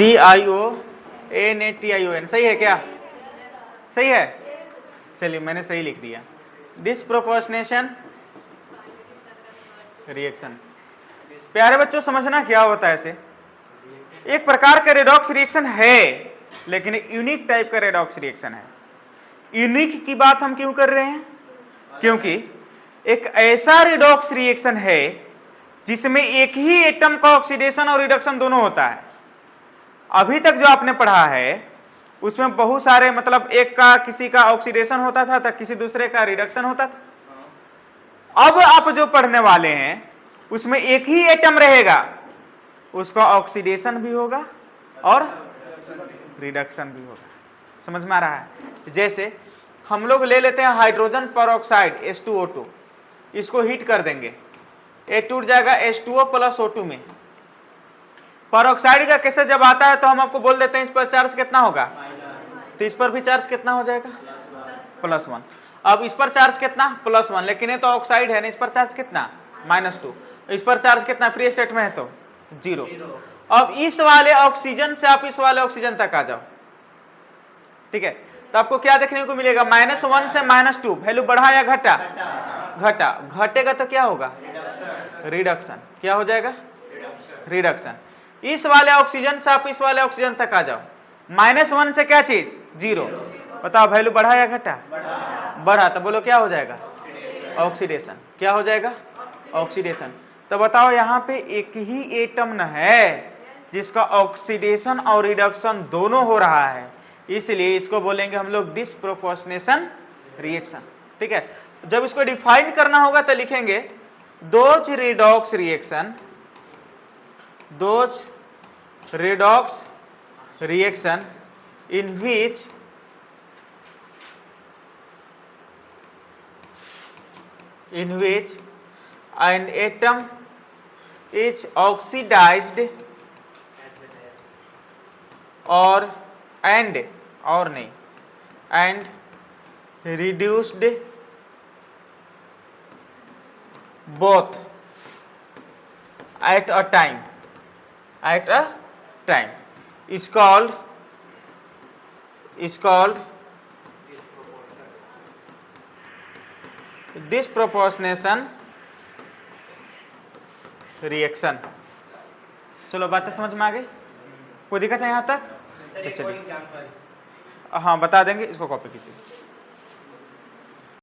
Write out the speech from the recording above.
CIONATION सही है क्या? सही है, चलिए मैंने सही लिख दिया। Disproportionation reaction. प्यारे बच्चों समझना क्या होता है इसे, एक प्रकार का रेडॉक्स रिएक्शन है लेकिन एक यूनिक टाइप का रेडॉक्स रिएक्शन है। यूनिक की बात हम क्यों कर रहे हैं? क्योंकि एक ऐसा रेडॉक्स रिएक्शन है जिसमें एक ही एटम का ऑक्सीडेशन और रिडक्शन दोनों होता है। अभी तक जो आपने पढ़ा है उसमें बहुत सारे मतलब एक का किसी का ऑक्सीडेशन होता था तो किसी दूसरे का रिडक्शन होता था। अब आप जो पढ़ने वाले हैं उसमें एक ही एटम रहेगा, उसका ऑक्सीडेशन भी होगा और रिडक्शन भी होगा। समझ में आ रहा है? जैसे हम लोग ले लेते हैं हाइड्रोजन परऑक्साइड H2O2, इसको हीट कर देंगे, ये टूट जाएगा H2O + O2 में। परऑक्साइड का केसेस जब आता है तो हम आपको बोल देते हैं इस पर चार्ज कितना होगा, तो इस पर भी चार्ज कितना हो जाएगा, +1। अब इस पर चार्ज कितना, +1, लेकिन ये तो ऑक्साइड है ना, इस पर चार्ज कितना, -2। इस पर चार्ज कितना, फ्री स्टेट में है तो 0। अब इस वाले ऑक्सीजन से आप इस वाले ऑक्सीजन तक आ जाओ, ठीक है, तो आपको क्या देखने को मिलेगा, -1 से -2, वैल्यू बढ़ा या घटा, घटा, घटेगा तो क्या होगा, रिडक्शन। क्या हो जाएगा, रिडक्शन। इस वाले ऑक्सीजन से आप इस वाले ऑक्सीजन तक आ जाओ, -1 से क्या चीज, 0। बताओ वैल्यू बढ़ा या घटा, बढ़ा, तो बोलो क्या हो जाएगा, ऑक्सीडेशन। क्या हो जाएगा, ऑक्सीडेशन। तो बताओ यहाँ पे एक ही एटम न है जिसका ऑक्सीडेशन और रिडक्शन दोनों हो रहा है, इसलिए इसको बोलेंगे हम लोग डिस्प्रोपोर्शनेशन रिएक्शन। ठीक है, जब इसको डिफाइन करना होगा तो लिखेंगे those redox reaction, those redox reaction in which an atom is oxidized or and reduced both at a time is called disproportionation reaction. चलो बातें समझ में आ गई, कोई दिक्कत है यहाँ तक? तो चलिए हाँ बता देंगे, इसको कॉपी कीजिए।